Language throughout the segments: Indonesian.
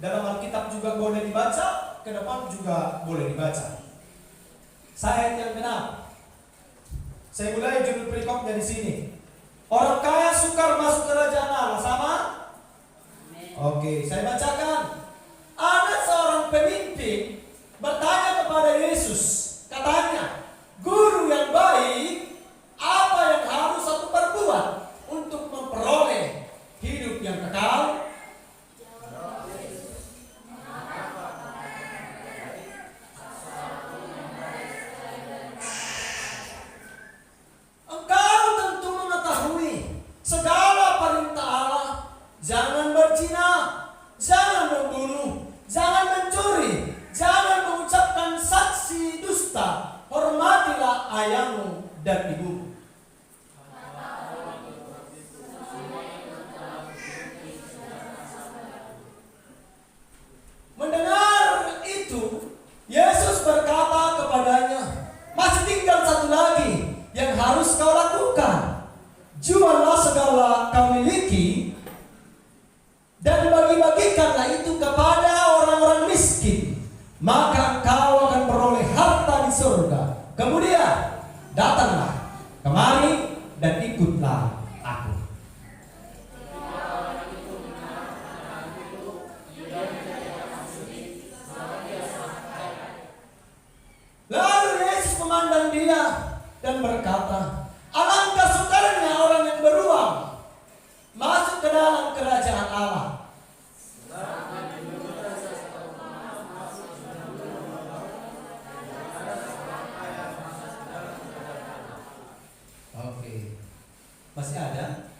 Dalam Alkitab juga boleh dibaca, ke depan juga boleh dibaca. Ayat yang benar. Saya mulai judul perikop dari sini. Orang kaya sukar masuk kerajaan Allah, sama? Oke, saya bacakan. Ada seorang pemimpin bertanya kepada Yesus, katanya, "Guru yang baik, apa yang harus aku perbuat untuk memperoleh hidup yang kekal?" Engkau tentu mengetahui segala perintah Allah. Jangan berzina, jangan membunuh, jangan mencuri, jangan mengucapkan saksi dusta, hormatilah ayahmu dan ibumu. Mendengar itu, Yesus berkata kepadanya, "Masih tinggal satu lagi yang harus kau lakukan. Juallah segala kau miliki dan bagi-bagikanlah itu kepada orang-orang miskin, maka kau akan beroleh harta di surga. Kemudian datanglah kemari dan ikutlah aku." Lalu Yesus memandang dia dan berkata, "Alangkah sukarnya orang yang beruang masuk ke dalam kerajaan Allah." Oke, masih ada?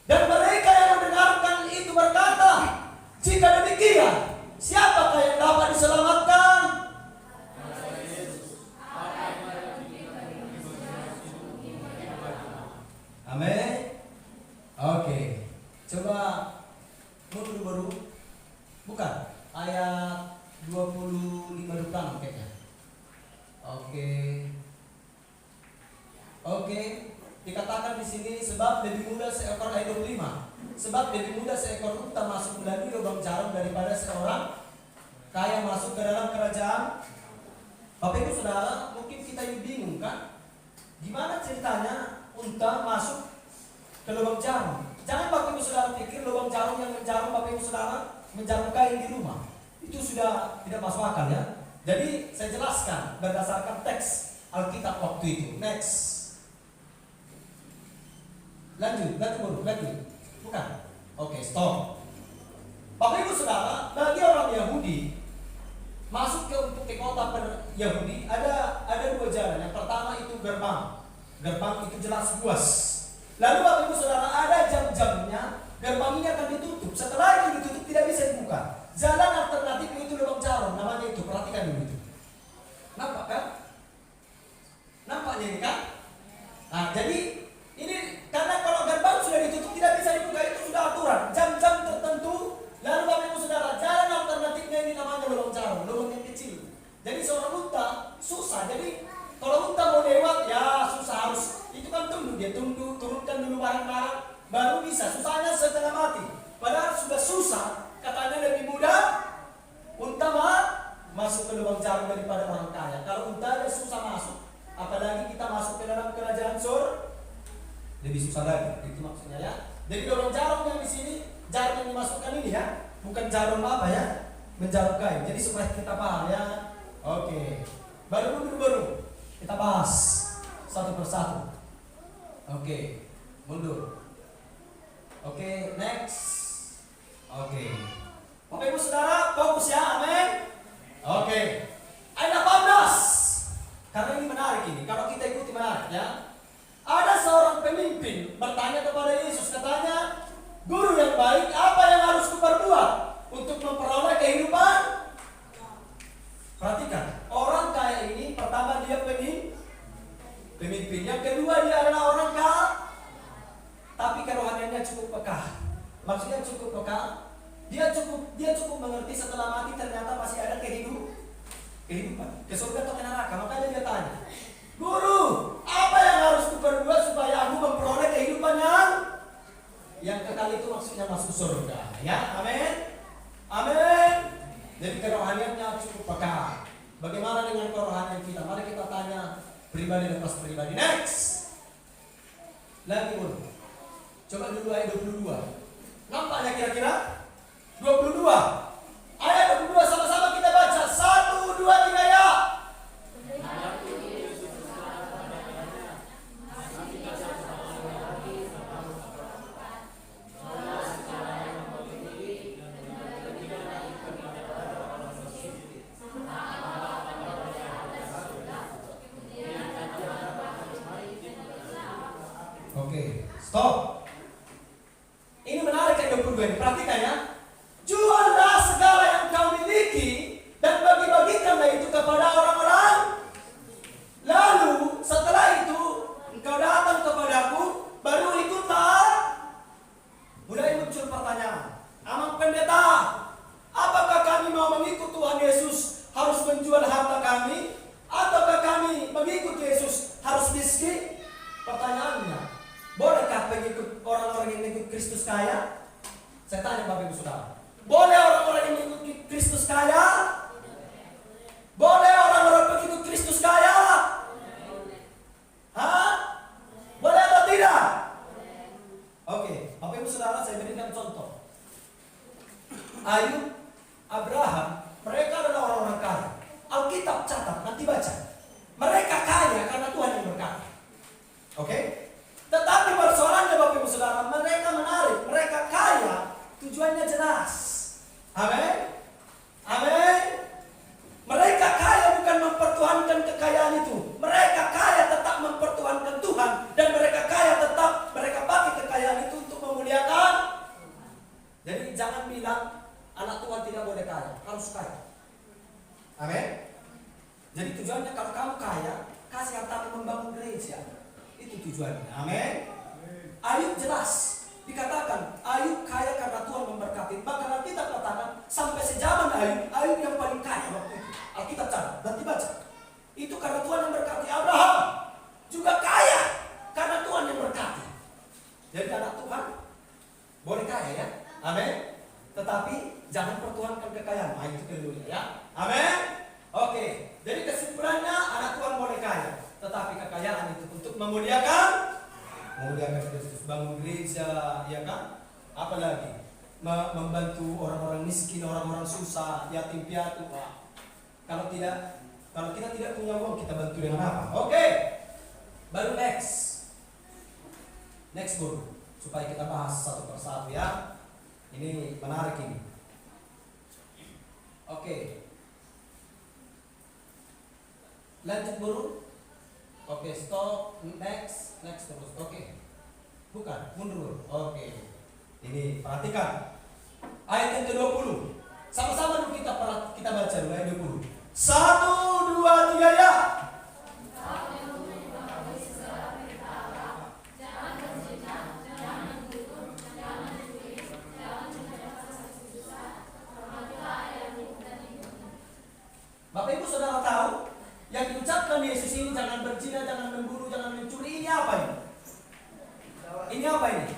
Dan mereka yang mendengarkan itu berkata, "Jika demikian, siapakah yang dapat diselamatkan?" Amin. Oke. Coba mundur baru. Bukan. Ayat 25 depan kayaknya. Oke. Dikatakan di sini, sebab lebih mudah seekor, ayat 25. Sebab lebih mudah seekor unta masuk melalui lubang jarum daripada seorang kaya masuk ke dalam kerajaan. Bapak Ibu Saudara, mungkin kita bingung kan? Gimana ceritanya unta masuk ke lubang jarum? Jangan Bapak Ibu Saudara pikir lubang jarum yang menjarum Bapak Ibu Saudara menjarum kain di rumah. Itu sudah tidak masuk akal ya. Jadi saya jelaskan berdasarkan teks Alkitab waktu itu. Next. Lanjut. Bukan. Oke, stop. Bapak Ibu Saudara, bagi orang Yahudi masuk ke kota Yahudi ada dua jalan. Yang pertama itu gerbang. Gerbang itu jelas luas. Lalu Bapak Ibu Saudara, ada jam-jamnya gerbang ini akan ditutup. Setelah itu ditutup tidak bisa dibuka. Jalan alternatif itu lubang jarum, namanya itu. Perhatikan dulu itu. Nampak kan? Nampaknya ini kan? Nah, jadi ini karena kalau gerbang sudah ditutup tidak bisa dibuka, itu sudah aturan. Jam-jam tertentu. Lalu Bapak Ibu Saudara, jalan alternatifnya ini namanya lubang jarum, lubang yang kecil. Jadi seorang unta susah. Jadi kalau unta mau lewat ya susah, harus itu kan tunggu, dia tunggu, turunkan dulu barang-barang baru bisa. Susahnya setengah mati. Padahal sudah susah, katanya lebih mudah unta masuk ke lubang jarum daripada orang kaya. Kalau unta ada susah masuk, apalagi kita masuk ke dalam kerajaan surga, lebih susah lagi. Itu maksudnya ya. Jadi lubang jarum yang di sini, jarum yang dimasukkan ini ya, bukan jarum apa ya, menjarum kain. Jadi supaya kita paham ya. Oke. Baru kita bahas satu persatu. Oke, mundur. Oke, next. Oke. Bapak Ibu Saudara, fokus ya, amin. Oke. Ayat 18. Karena ini menarik ini, kalau kita ikuti menarik ya. Ada seorang pemimpin bertanya kepada Yesus, katanya, "Guru yang baik, apa yang harus kuperbuat untuk memperoleh kehidupan?" Perhatikan, orang kaya ini pertama dia pemimpin, yang kedua dia adalah orang kaya, tapi kerohaniannya cukup peka. Maksudnya cukup peka, dia cukup mengerti setelah mati ternyata masih ada kehidupan, ke surga atau ke neraka. Makanya dia tanya, "Guru, apa yang harus kuperbuat supaya aku memperoleh kehidupan yang kekal?" Itu maksudnya masuk surga. Ya, amin. Amin. Jadi kerohaniannya cukup peka. Bagaimana dengan kerohanian kita? Mari kita tanya pribadi lepas pribadi. Next. Lagi pun. Coba dulu ayat 22. Nampaknya kira-kira 22. Ayat 22 sama-sama kita baca. 1, 2, 3 ya. Oke, stop. Ini menarik ayat 22 ini. Perhatikan ya. Juallah segala yang kau miliki dan bagi-bagikanlah itu kepada orang-orang. Lalu setelah itu engkau datang kepadaku, baru ikutlah. Mulai muncul pertanyaan. Amang pendeta, apakah kami mau mengikut Tuhan Yesus harus menjual harta kami? Ataukah kami mengikut Yesus harus miskin? Pertanyaannya, bolehkah pengikut orang-orang yang mengikut Kristus kaya? Saya tanya Bapak Ibu Saudara. Boleh orang-orang yang mengikut Kristus kaya? Boleh orang-orang pengikut Kristus kaya? Hah? Boleh atau tidak? Oke, Bapak Ibu Saudara, saya berikan contoh. Ayub, Abraham, mereka adalah orang-orang kaya. Alkitab catat, nanti baca. Mereka kaya karena Tuhan yang berkati. Oke? Tetapi persoalannya Bapak Ibu Saudara, mereka menarik, mereka kaya, tujuannya jelas. Amin. Amin. Mereka kaya bukan mempertuhankan kekayaan itu. Mereka kaya tetap mempertuhankan Tuhan, dan mereka kaya tetap mereka pakai kekayaan itu untuk memuliakan. Jadi jangan bilang anak Tuhan tidak boleh kaya, harus kaya. Amin. Jadi tujuannya kalau kamu kaya, kasih hartamu membangun gereja. Itu tujuannya. Amin. Ayub jelas dikatakan Ayub kaya karena Tuhan memberkati. Bahkan Alkitab katakan sampai sejaman Ayub yang paling kaya waktu itu. Alkitab catat, nanti baca. Itu karena Tuhan yang berkati. Abraham juga kaya karena Tuhan yang berkati. Jadi anak Tuhan boleh kaya ya. Amin. Tetapi jangan pertuhankan kekayaan. Nah, itu kedua ya. Amin. Oke. Jadi kesimpulannya anak Tuhan boleh kaya, tetapi kekayaan itu untuk memuliakan Kristus, bangun gereja, ya kan? Apalagi membantu orang-orang miskin, orang-orang susah, yatim piatu. Kalau kita tidak punya uang, kita bantu dengan apa? Oke. Baru next guru, supaya kita bahas satu persatu ya. Ini menarik ini. Oke. Lanjut guru. Oke, stop, next terus. Oke. Bukan, mundur. Oke. Ini perhatikan. Ayat yang ke-20. Sama-sama dulu kita baca dulu ayat 20. 1, 2, 3 ya. Bapak Ibu Saudara tahu yang diucapkan Yesus ini, jangan berzina, jangan membunuh, jangan mencuri, ini apa ini? Ini apa ini?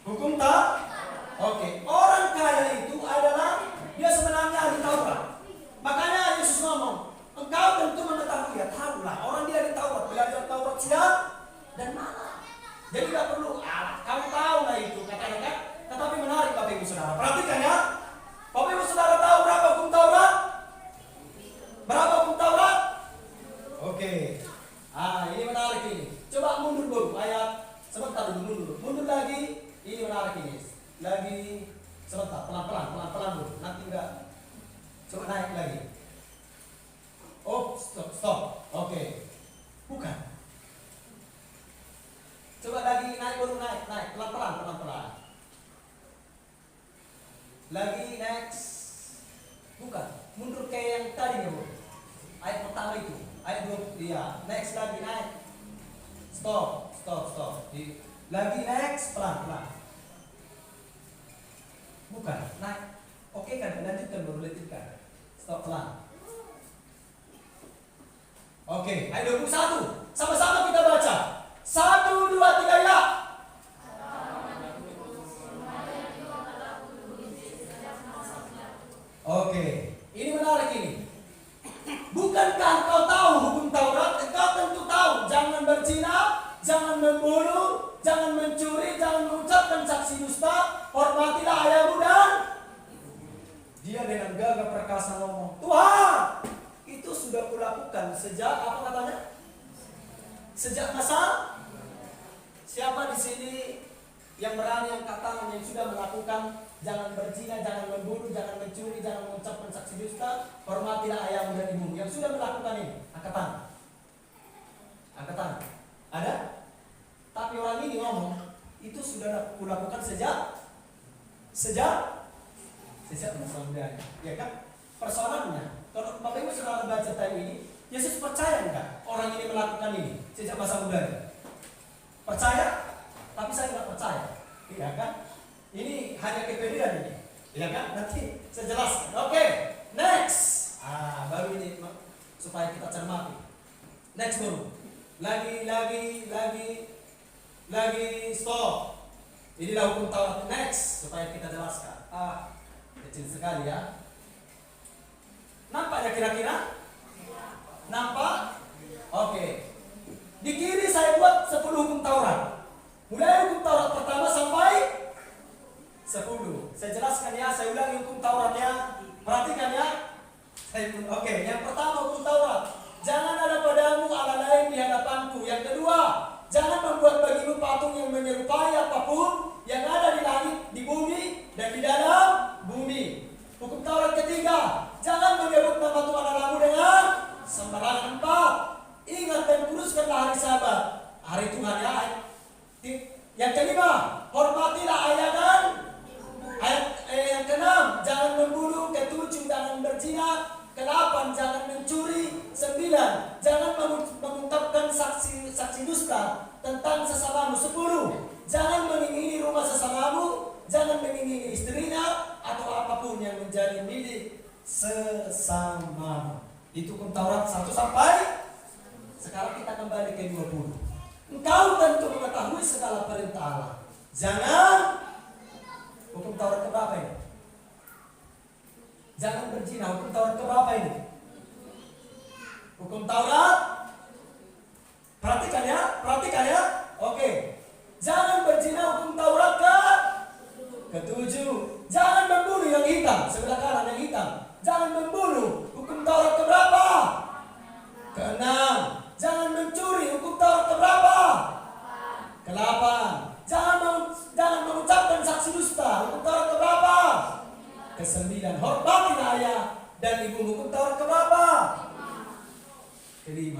Hukum tak? Oke. Orang kaya itu adalah dia sebenarnya ahli Taurat. Makanya Yesus ngomong, engkau tentu mengetahui ya, tahulah. Orang dia ahli Taurat, belajar Taurat siang dan malam. Jadi tidak perlu, kamu tahu lah itu kata-kata. Tetapi menarik Bapak Ibu Saudara. Perhatikan ya. Bapak Ibu Saudara tahu berapa hukum Taurat? Berapa hukum Taurat? Oke. Ini menarik ini. Coba mundur dulu ayat. Sebentar dulu, mundur lagi. Ini menarik ini. Lagi sebentar, pelan-pelan dulu. Nanti enggak. Coba naik lagi. Oh, stop. Oke. Bukan. Coba lagi naik pelan-pelan. Lagi next. Bukan. Mundur kayak yang tadi ya, Bu. Ayat pertama itu. Ayat 2. Iya, next lagi naik. Stop. Lagi next pelan-pelan. Bukan, naik. Oke kan, lanjutkan baru lanjutkan. Stop pelan. Oke, ayat 21. Sama-sama kita baca. 1, 2, 3 ya. Oke, ini menarik ini. Bukankah engkau tahu hukum Taurat? Engkau tentu tahu, jangan berzina, jangan membunuh, jangan mencuri, jangan mengucapkan saksi dusta, hormatilah ayahmu dan dia dengan gagah perkasa ngomong, Tuhan, itu sudah kulakukan sejak apa katanya? Sejak masa? Siapa di sini yang berani angkat tangan yang sudah melakukan jangan berzina, jangan membunuh, jangan mencuri, jangan mengucapkan saksi dusta, hormatilah ayahmu dan ibumu. Yang sudah melakukan ini, angkat tangan. Angkat tangan. Ada? Tapi orang ini ngomong, itu sudah kulakukan sejak masa mudanya. Ya kan? Persoalannya, kalau Bapak Ibu sudah baca tadi ini, Yesus percaya enggak orang ini melakukan ini sejak masa mudanya? Percaya? Tapi saya nggak percaya. Iya kan? Ini hanya kepedean ini. Iya kan? Nanti saya jelaskan. Oke, next. Baru ini supaya kita cermati. Next baru. Lagi stop. Inilah hukum Taurat. Next supaya kita jelaskan. Kecil sekali ya. Nampak ya kira-kira? Nampak? Oke. Di kiri saya buat 10 hukum Taurat. Mulai hukum Taurat pertama sampai 10. Saya jelaskan ya, saya ulangi hukum Tauratnya. Perhatikan ya. Oke, yang pertama hukum Taurat. Jangan ada padamu Allah lain di hadapanku. Yang kedua, jangan membuat bagimu patung yang menyerupai apapun yang ada di langit, di bumi, dan di dalam bumi. Hukum Taurat ketiga, jangan menyebut nama Tuhan Allahmu dengan sembarangan. 4. Ingat dan kuduskanlah hari Sabat, hari Tuhan ya. Yang kelima, hormatilah ayah dan yang keenam, jangan membunuh. Ketujuh, jangan berzina. Ke-8, jangan mencuri. 9, jangan mengungkapkan saksi dusta tentang sesamamu. 10, jangan mengingini rumah sesamamu, jangan mengingini istrinya atau apapun yang menjadi milik sesamamu. Itu hukum Taurat 1 sampai. Sekarang kita kembali ke 20. Engkau tentu mengetahui segala perintah Allah. Jangan. Hukum Taurat keberapa ini? Jangan berzina. Hukum Taurat keberapa ini? Hukum Taurat. Perhatikan ya. Oke. Jangan berzina, hukum Taurat ke-7. Jangan membunuh, yang hitam sebelah kanan, yang hitam. Jangan membunuh, hukum Taurat keberapa? Ke-6. Jangan mencuri, hukum Taurat keberapa? Ke-8. Jangan mengucapkan saksi dusta, hukum Taurat keberapa? Ke-9. Hormatilah ayah dan ibu, hukum Taurat keberapa? Ke-5.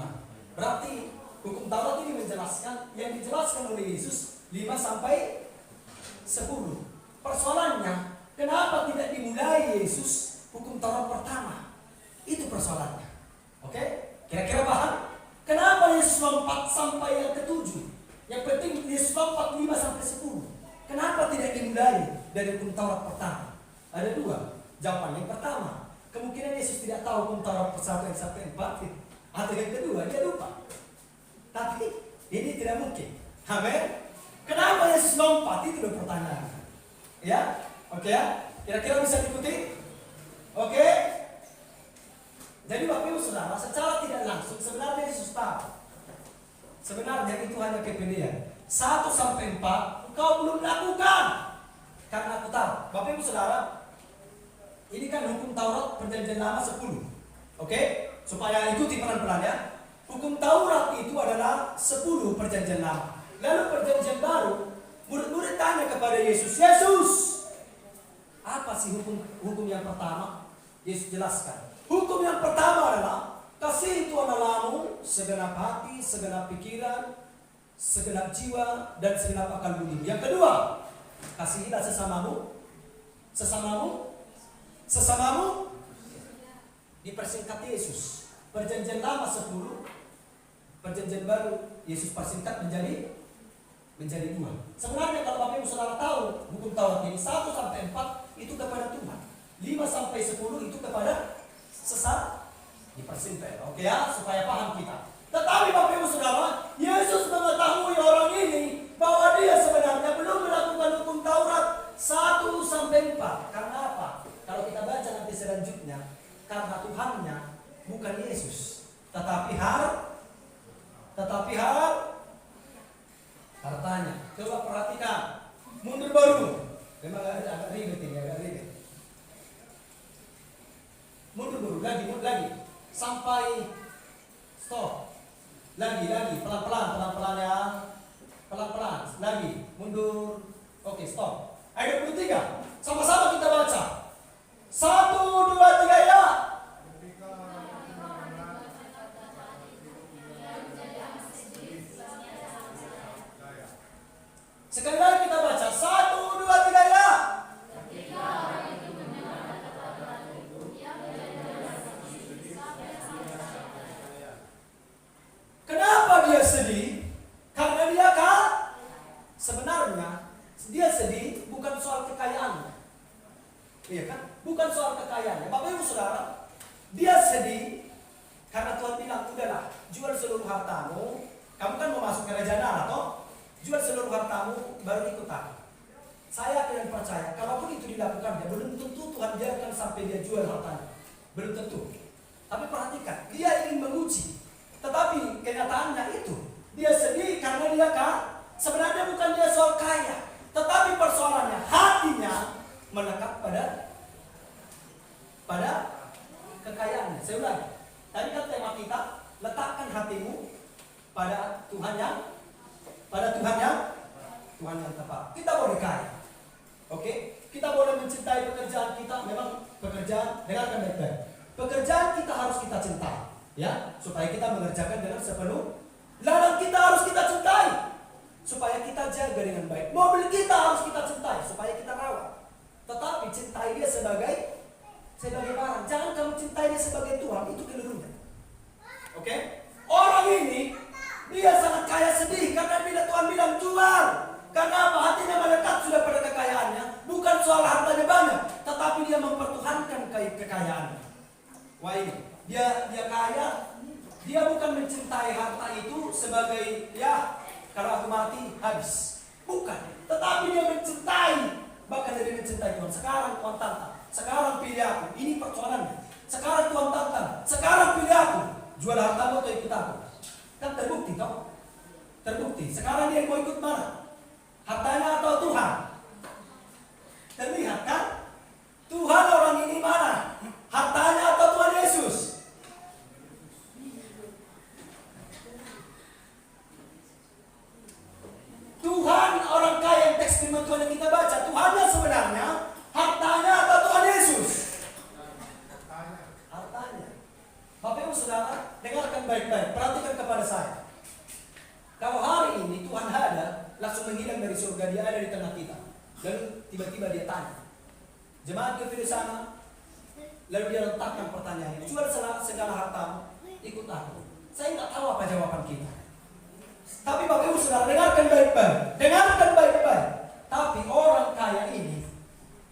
Berarti hukum Taurat ini menjelaskan yang dijelaskan oleh Yesus 5 sampai 10. Persoalannya, kenapa tidak dimulai Yesus hukum Taurat pertama? Itu persoalannya. Oke? Kira-kira paham? Kenapa Yesus lompat sampai yang ke-7? Yang penting Yesus lompat 5 sampai 10. Kenapa tidak dimulai dari hukum Taurat pertama? Ada 2 jawaban. Yang pertama, kemungkinan Yesus tidak tahu hukum Taurat 1 sampai 4. Atau yang kedua, dia lupa. Tapi ini tidak mungkin. Amin. Kenapa Yesus lompat? Itu adalah pertanyaan. Ya? Oke ya? Kira-kira bisa diikuti? Oke? Jadi Bapak Ibu Saudara, secara tidak langsung sebenarnya Yesus tahu. Sebenarnya itu hanya kepedean. 1 sampai 4 engkau belum lakukan. Karena aku tahu. Bapak Ibu Saudara, ini kan hukum Taurat perjanjian lama 10. Oke? Supaya ikuti pelan-pelan ya. Hukum Taurat itu adalah 10 perjanjian lama. Lalu perjanjian baru, murid-murid tanya kepada Yesus, Yesus, apa sih hukum yang pertama? Yesus jelaskan. Hukum yang pertama adalah kasih Tuhan Allahmu segenap hati, segenap pikiran, segenap jiwa, dan segenap akal budi. Yang kedua, kasihilah sesamamu. Dipersingkat Yesus. Perjanjian lama 10, perjanjian baru Yesus persingkat menjadi 2. Sebenarnya kalau Bapak Ibu Saudara tahu hukum Taurat ini 1 sampai 4 itu kepada Tuhan. 5 sampai 10 itu kepada sesat, dipersingkat. Oke ya, supaya paham kita. Tetapi Bapak Ibu Saudara, Yesus mengetahui orang ini bahwa dia sebenarnya belum melakukan hukum Taurat 1 sampai 4. Karena apa? Kalau kita baca nanti selanjutnya karena Tuhannya bukan Yesus, tetapi hartanya. Coba perhatikan, mundur baru. Memang agak ribet ini, agak ribet. Mundur baru, lagi, sampai stop. Lagi, pelan-pelan ya. Pelan-pelan, lagi, mundur. Oke, stop. Ayat 23, sama-sama kita baca. 1, 2, 3 ya. Sekali lagi kita baca. 1, 2, 3 ya. Kenapa dia sedih? Karena dia sebenarnya dia sedih bukan soal kekayaannya. Iya kan? Bukan soal kekayaannya. Bapak Ibu Saudara, dia sedih karena Tuhan bilang, udahlah, jual seluruh hartamu. Kamu kan mau masuk kerajaan Allah, toh? Jual seluruh hartamu, baru ikut aku. Saya yakin dan percaya, kalaupun itu dilakukan, belum tentu Tuhan biarkan sampai dia jual hartanya. Belum tentu. Tapi perhatikan, dia ingin menguji. Tetapi kenyataannya itu, dia sedih karena dia sebenarnya bukan dia soal kaya, tetapi persoalannya hatinya melekat pada kekayaannya. Saya ulangi, tadi kan tema kita, letakkan hatimu pada Tuhan yang tepat. Kita boleh kaya, oke? Kita boleh mencintai pekerjaan kita. Memang pekerjaan, dengarkan baik-baik. Pekerjaan kita harus kita cintai, ya, supaya kita mengerjakan dengan sepenuh. Ladang kita harus kita cintai, supaya kita jaga dengan baik. Mobil kita harus kita cintai, supaya kita rawat. Tetapi cintai dia sebagai barang. Jangan kamu cintai dia sebagai Tuhan, itu kelirunya. Oke? Orang ini, dia sangat kaya sedih karena bila Tuhan bilang jual. Karena apa? Hatinya melekat sudah pada kekayaannya. Bukan soal hartanya banyak, tetapi dia mempertuhankan kekayaannya. Wah ini, dia kaya. Dia bukan mencintai harta itu sebagai, ya, kalau aku mati habis. Bukan. Tetapi dia mencintai. Bahkan dia mencintai Tuhan. Sekarang Tuhan tantang. Sekarang pilih aku. Ini persoalannya. Sekarang Tuhan tantang. Sekarang pilih aku. Jual hartamu atau ikut aku. Kan terbukti toh? Terbukti. Sekarang dia mau ikut mana? Hartanya atau Tuhan? Terlihat kan? Tuhan orang ini mana? Hartanya atau Tuhan Yesus? Tuhan orang kaya yang teks firman Tuhan yang kita baca. Tuhannya sebenarnya hartanya atau Tuhan Yesus? Hartanya. Bapak Ibu Saudara, dengarkan baik-baik. Perhatikan kepada saya. Kalau hari ini Tuhan ada, langsung menghilang dari surga, dia ada di tengah kita. Lalu tiba-tiba dia tanya. Jemaat di sana. Lalu dia letakkan pertanyaan ini. Jual segala hartamu, ikut aku. Saya nggak tahu apa jawaban kita. Tapi Bapak Ibu Saudara, dengarkan baik-baik. Dengarkan baik-baik. Tapi orang kaya ini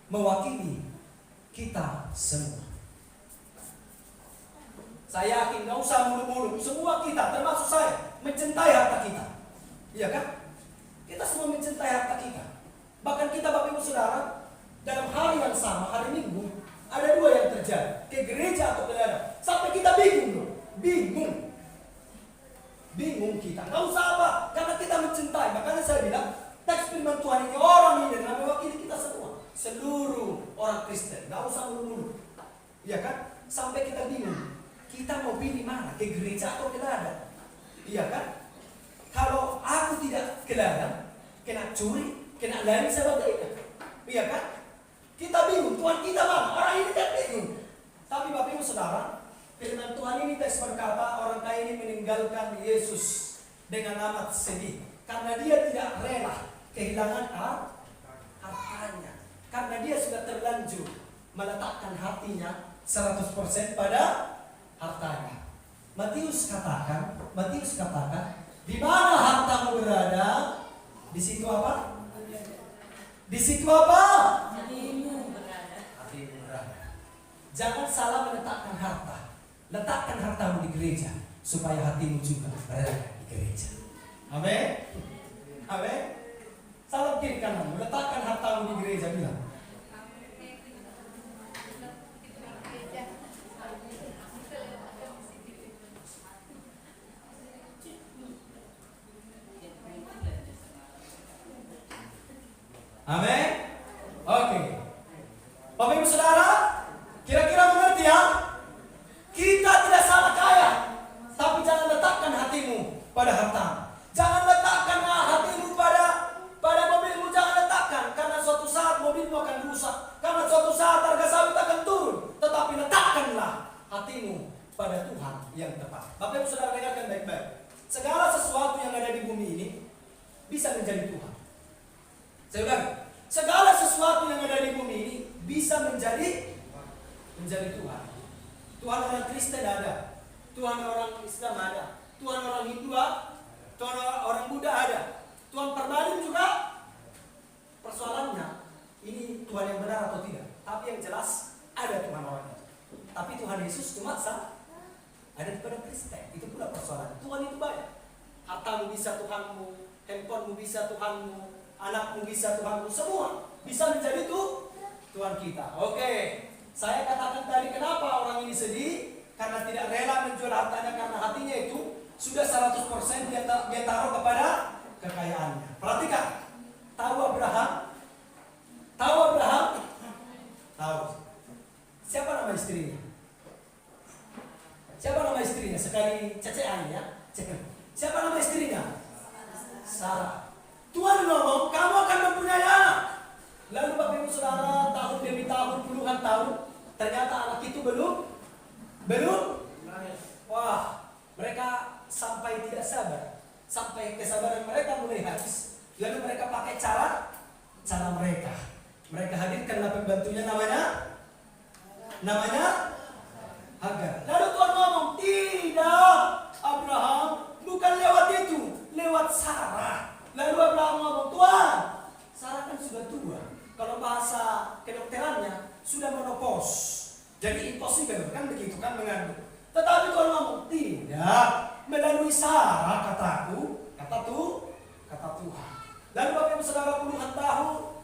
mewakili kita semua. Saya yakin nggak usah mulu-mulu. Semua kita, termasuk saya, mencintai harta kita. Iya kan? Kita semua mencintai harta kita. Bahkan kita Bapak Ibu Saudara, dalam hari yang sama, hari Minggu, ada dua yang terjadi. Ke gereja atau ke ladang. Sampai kita bingung loh. Bingung kita. Nggak usah apa. Karena kita mencintai. Makanya saya bilang, teks firman Tuhan ini, orang ini adalah mewakili kita semua. Seluruh orang Kristen. Nggak usah mulu-mulu. Iya kan? Sampai kita bingung. Kita mau pilih mana? Ke gereja atau ke ladang? Iya kan? Kalau aku tidak ke ladang, kena curi, kena lain sebagainya. Iya kan? Kita bingung. Tuhan kita mana? Orang ini kan bingung. Tapi Bapak Ibu Saudara, firman Tuhan ini teks berkata, orang kaya ini meninggalkan Yesus dengan amat sedih. Karena dia tidak rela kehilangan hartanya. Karena dia sudah terlanjur meletakkan hatinya 100% pada hartanya. Matius katakan, di mana hartamu berada, di situ apa? Di situ apa? Hatimu berada. Jangan salah meletakkan harta. Letakkan hartamu di gereja supaya hatimu juga berada di gereja. Amin. Amin. Salam kiri kanan. Letakkan hartamu di gereja, bilang. Bapak Ibu Saudara, kira-kira mengerti ya? Kita tidak salah kaya, tapi jangan letakkan hatimu pada harta. Jangan letakkan hatimu pada mobilmu, jangan letakkan, karena suatu saat mobilmu akan rusak, karena suatu saat harga sawit akan turun. Tetapi letakkanlah hatimu pada Tuhan yang tepat. Bapak Ibu Saudara, dengarkan baik-baik. Segala sesuatu yang ada di bumi ini bisa menjadi Tuhan. Saya ulangi, segala sesuatu yang ada di bumi ini bisa menjadi Tuhan. Tuhan orang Kristen ada, Tuhan orang Islam ada, Tuhan orang Hindu ada, Tuhan orang Buddha ada, Tuhan Permalim juga. Persoalannya ini Tuhan yang benar atau tidak. Tapi yang jelas ada Tuhan orangnya. Tapi Tuhan Yesus cuma ada pada Kristen. Itu pula persoalan. Tuhan itu banyak. Hartamu bisa Tuhanmu, handphonemu bisa Tuhanmu, anakmu bisa Tuhanmu, semua bisa menjadi Tuhan kita. Oke, saya katakan tadi kenapa orang ini sedih? Karena tidak rela menjual hartanya, karena hatinya itu sudah 100% dia taruh kepada kekayaannya. Perhatikan, tahu Abraham? Tahu. Siapa nama istrinya? Sekali cecean ya. Siapa nama istrinya? Sarah. Tuhan ngomong, kamu akan mempunyai anak. Lalu Bapak Ibu Saudara, tahun demi tahun, puluhan tahun, ternyata anak itu belum. Wah, mereka sampai tidak sabar, sampai kesabaran mereka mulai habis. Lalu mereka pakai cara mereka. Mereka hadirkanlah pembantunya, namanya Hagar. Lalu Tuhan ngomong, tidak Abraham, bukan lewat itu, lewat Sarah. Lalu Abraham ngomong, Tuhan, Sarah kan sudah tua. Kalau bahasa kedokterannya sudah menopause, jadi impossible, kan begitu kan mengandung. Tetapi Tuhan ngomong, tidak, melalui Sarah kata Tuhan. Lalu Bapak Ibu Saudara, puluhan tahun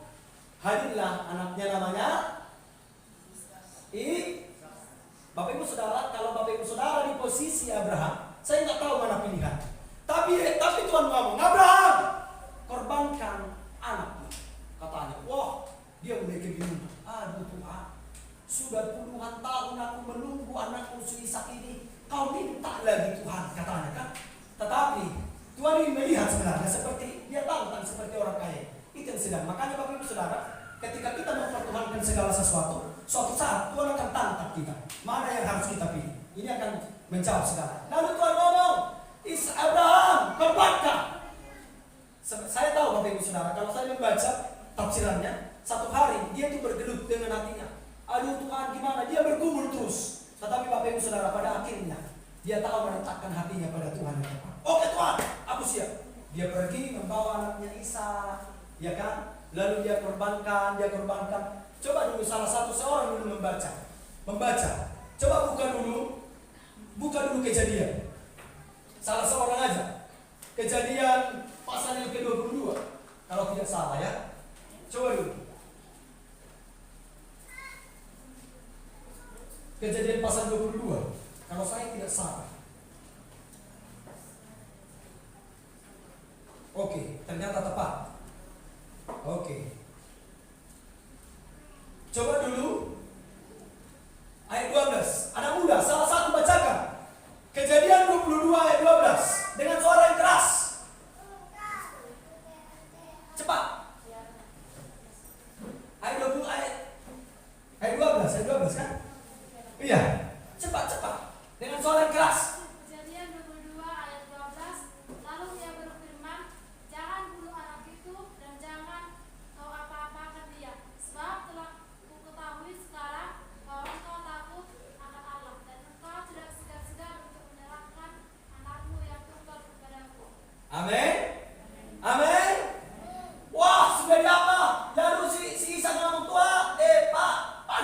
hadirlah anaknya namanya Bapak Ibu Saudara, kalau Bapak Ibu Saudara di posisi Abraham, saya nggak tahu mana pilihan. Tapi Tuhan ngomong, Abraham, korbankan anakmu. Katanya, wah, dia mulai kebingungan. Aduh Tuhan, sudah puluhan tahun aku menunggu anakku Ishak ini. Kau minta lagi Tuhan, katanya kan. Tetapi Tuhan ingin melihat sebenarnya seperti dia tahu kan, seperti orang kaya. Itu yang sedang. Makanya Bapak Ibu Saudara, ketika kita mempertuhankan segala sesuatu, suatu saat Tuhan akan tantang kita. Mana yang harus kita pilih? Ini akan menjawab segala. Lalu Tuhan ngomong, Abraham, korbankan. Saya tahu Bapak Ibu Saudara, kalau saya membaca tafsirannya, satu hari dia itu bergelut dengan hatinya. Aduh Tuhan, gimana? Dia bergumul terus. Tetapi Bapak Ibu Saudara, pada akhirnya dia tahu meletakkan hatinya pada Tuhan yang tepat. Oke Tuhan, aku siap. Dia pergi membawa anaknya Ishak, ya kan? Lalu dia korbankan. Coba dulu seorang dulu membaca. Coba buka dulu Kejadian. Salah seorang aja. Kejadian pasal yang ke-22. Kalau tidak salah ya. Coba dulu. Kejadian pasal 22. Kalau saya tidak salah. Oke, ternyata tepat. Oke. Coba dulu ayat 12. Anak muda, salah satu bacakan. Kejadian 22 ayat 12 dengan suara yang keras. Cepat. Ayat 20 ayat 12 kan? Iya. Cepat. Dengan suara yang keras. Kejadian 22 ayat 12. Lalu dia berfirman, jangan bunuh anak itu dan jangan kau apa-apakan dia, sebab telah kuketahui sekarang bahwa engkau takut akan Allah dan engkau tidak segan-segan untuk menyerahkan anakmu yang tunggal kepadaku. Amin. Wah, sudah diapa? Lalu si Ishak ngomong, tua, Pak,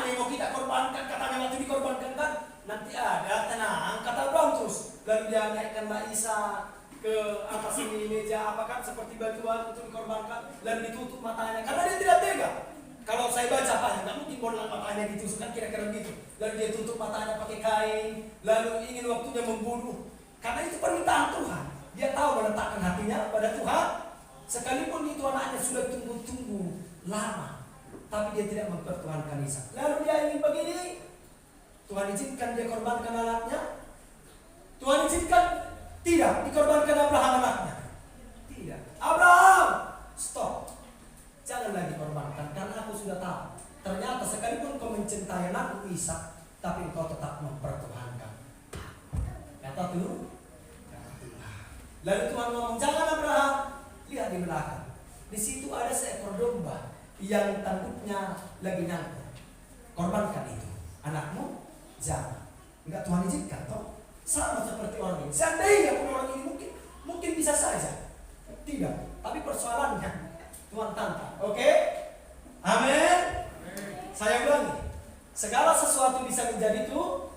nih mau kita korbankan, katanya waktu dikorbankan kan? Nanti ada, tenang, kata Abraham terus. Lalu dia naikkanlah Ishak ke atas ini meja apa kan, seperti batuan untuk dikorbankan. Lalu ditutup matanya, karena dia tidak tega. Kalau saya baca apa, nggak mungkin bola matanya ditusuk kan, kira-kira gitu. Lalu dia tutup matanya pakai kain, lalu ingin waktunya membunuh. Karena itu permintaan Tuhan. Dia tahu meletakkan hatinya pada Tuhan. Sekalipun itu anaknya sudah tunggu-tunggu lama. tapi dia tidak mempertuhankan Ishak. Lalu dia ingin begini, Tuhan izinkan dia korbankan anaknya. Tuhan izinkan tidak dikorbankan Abraham anaknya. Tidak. Abraham, stop. Jangan lagi korbankan karena aku sudah tahu. Ternyata sekalipun kau mencintai anakku Ishak, tapi engkau tetap mempertuhankan. Kata Tuhan. Lalu Tuhan ngomong, jangan Abraham. Lihat di belakang. Di situ ada seekor domba yang tanduknya lagi nyangkut. Korbankan itu. Anakmu jangan. Enggak Tuhan izinkan toh. Sama seperti orang ini. Seandainya pun orang ini mungkin bisa saja. Tidak. Tapi persoalannya Tuhan tantang. Oke? Amin. Saya ulangi. Segala sesuatu bisa menjadi Tuhan.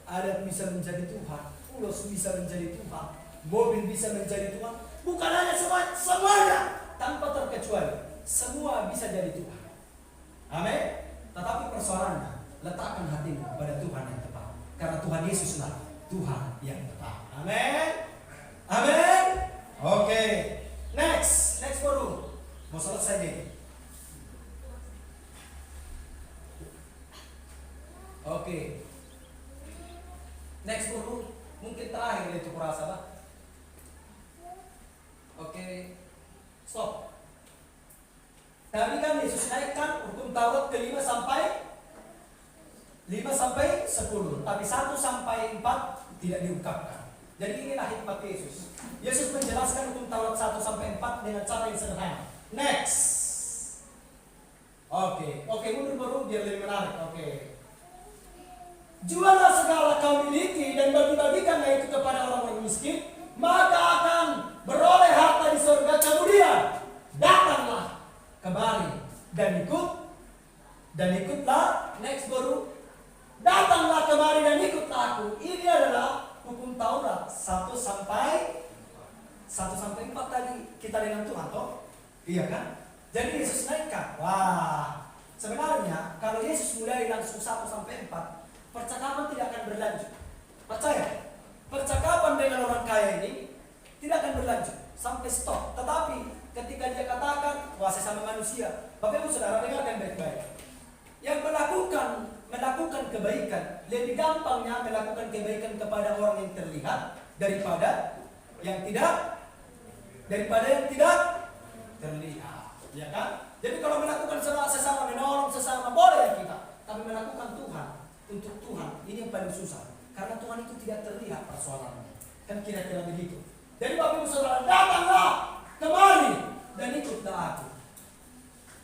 Ada bisa menjadi Tuhan. Ulos bisa menjadi Tuhan. Mobil bisa menjadi Tuhan. Bukan hanya semuanya. Tanpa terkecuali. Semua bisa jadi Tuhan. Amin. Tetapi persoalannya, letakkan hatimu pada Tuhan yang tepat. Karena Tuhan Yesuslah Tuhan yang tepat. Amin. Amin. Oke. Next baru. Mau selesai nih. Oke. Next baru. Mungkin terakhir itu kurasa Pak. Oke. Stop. Tadi kan Yesus naikkan hukum Taurat ke 5 sampai 10, tapi 1 sampai 4 tidak diungkapkan. Jadi inilah hikmat Yesus. Yesus menjelaskan hukum Taurat 1 sampai 4 dengan cara yang sederhana. Next. Oke, mundur baru biar lebih menarik. Oke. Jualah segala kau miliki dan bagi-bagikanlah itu kepada orang-orang miskin, maka akan beroleh harta di surga. Kemudian datanglah kemari dan ikutlah. Next baru. Datanglah kemari dan ikutlah aku. Ini adalah hukum Taurat 1 sampai 4 tadi kita dengan Tuhan toh? Iya kan? Jadi Yesus naikkan. Wah, sebenarnya kalau Yesus mulai langsung 1 sampai 4, percakapan tidak akan berlanjut. Percaya? Percakapan dengan orang kaya ini tidak akan berlanjut sampai stop. Tetapi ketika dia katakan, wah sesama manusia, Bapak Ibu Saudara dengarkan baik-baik. Yang melakukan kebaikan, lebih gampangnya melakukan kebaikan kepada orang yang terlihat daripada yang tidak terlihat, ya kan? Jadi kalau melakukan sesama, menolong sesama boleh kita, tapi melakukan Tuhan untuk Tuhan ini yang paling susah, karena Tuhan itu tidak terlihat persoalannya, kan kira-kira begitu. Jadi Bapak Ibu Saudara, datanglah kemari dan ikutlah aku.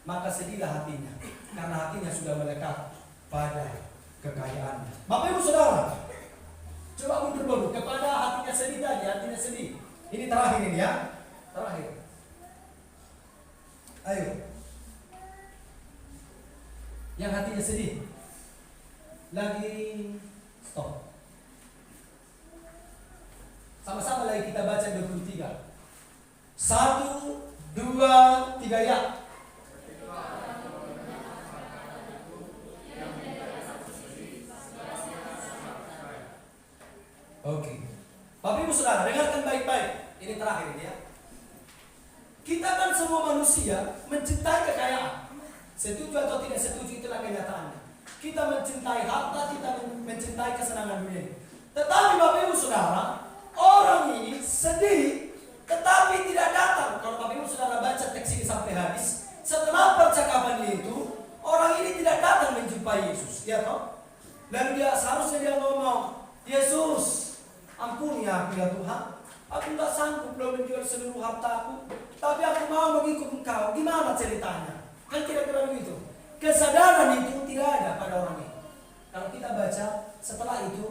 Maka sedihlah hatinya, karena hatinya sudah melekat pada kekayaannya. Bapak Ibu Saudara, coba mundur dulu kepada hatinya sedih tadi, hatinya sedih. Ini terakhir ini ya, terakhir. Ayo, yang hatinya sedih, lagi stop. Sama-sama lagi kita baca 23. 1, 2, 3 ya. Oke. Bapak Ibu Saudara, dengarkan baik-baik. Ini terakhir ini ya. Kita kan semua manusia mencintai kekayaan. Setuju atau tidak setuju itulah kenyataannya. Kita mencintai harta, kita mencintai kesenangan dunia. Tetapi Bapak Ibu Saudara, orang ini sedih tetapi tidak datang. Kalau Bapak Ibu Saudara baca teks ini sampai habis, setelah percakapan itu, orang ini tidak datang menjumpai Yesus, ya toh? Lalu seharusnya dia ngomong, Yesus, ampuni aku ya Tuhan. Aku tidak sanggup belum menjual seluruh hartaku, tapi aku mau mengikut Engkau. Gimana ceritanya? Kan kira-kira begitu. Kesadaran itu tidak ada pada orang ini. Kalau kita baca, setelah itu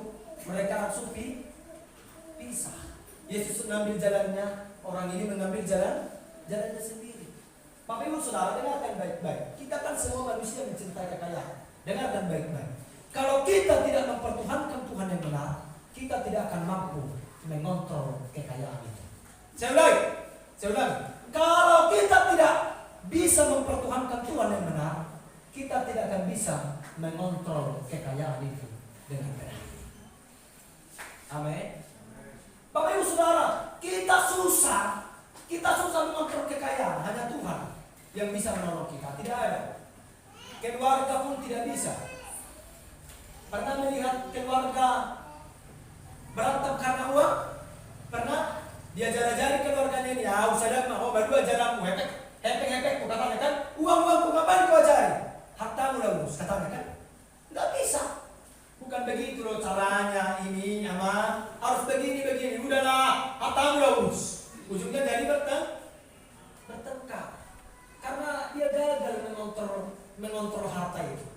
mereka langsung pisah. Yesus mengambil jalannya, orang ini mengambil jalannya sendiri. Bapak Ibu Saudara, dengarkan baik-baik. Kita kan semua manusia mencintai kekayaan. Dengarkan baik-baik. Kalau kita tidak mempertuhankan Tuhan yang benar, kita tidak akan mampu mengontrol kekayaan itu. Saya ulangi. Kalau kita tidak bisa mempertuhankan Tuhan yang benar, kita tidak akan bisa mengontrol kekayaan itu dengan benar. Amin. Bapak Ibu Saudara, kita susah mengontrol kekayaan. Hanya Tuhan yang bisa menolong kita. Tidak ada. keluarga pun tidak bisa. Pernah melihat keluarga berantem karena uang? Pernah? Dia jari-jari keluarganya ini, ya usah mau berdua jaramu, hepek, katanya kan, uang ngapain kau cari? Hartamu lah urus, katanya kan? Nggak bisa. Bukan begitu loh caranya ini, aman. Harus begini, udahlah, hartamu lah urus. Ujungnya jadi bertengkar. Karena dia gagal mengontrol harta itu.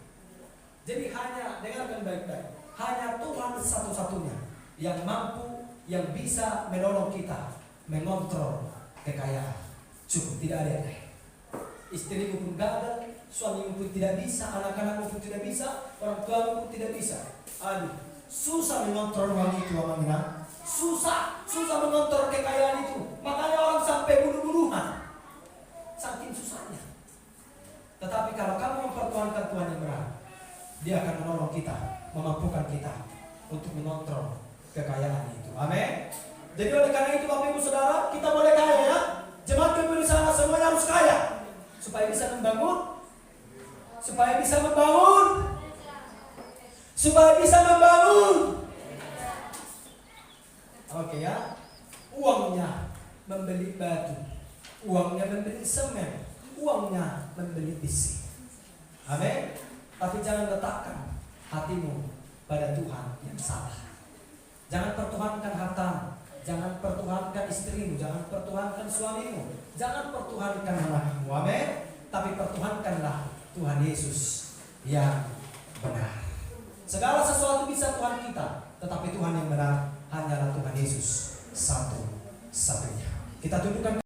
Jadi hanya, dengarkan baik-baik, hanya Tuhan satu-satunya yang mampu, yang bisa menolong kita mengontrol kekayaan. Cukup, tidak ada yang lain. Istrimu pun gagal, suamimu pun tidak bisa, anak-anakmu pun tidak bisa, orang tuamu pun tidak bisa. Aduh, susah mengontrol uang itu, Amina. Susah mengontrol kekayaan itu. Makanya orang sampai bunuh-bunuhan, saking susahnya. Tetapi kalau kamu mempertuhankan Tuhan yang benar, Dia akan menolong kita, memampukan kita untuk mengontrol kekayaan itu. Amin. Jadi oleh karena itu Bapak Ibu Saudara, kita boleh kaya ya. Jemaat Kebun sana semuanya harus kaya supaya bisa membangun, Oke ya. Uangnya membeli batu, uangnya membeli semen, uangnya membeli besi. Amin. Tapi jangan letakkan hatimu pada Tuhan yang salah. Jangan pertuhankan hartamu, jangan pertuhankan istrimu, jangan pertuhankan suamimu, jangan pertuhankan anakmu. Amin. Tapi pertuhankanlah Tuhan Yesus yang benar. Segala sesuatu bisa Tuhan kita, tetapi Tuhan yang benar hanyalah Tuhan Yesus satu-satunya. Kita tundukkan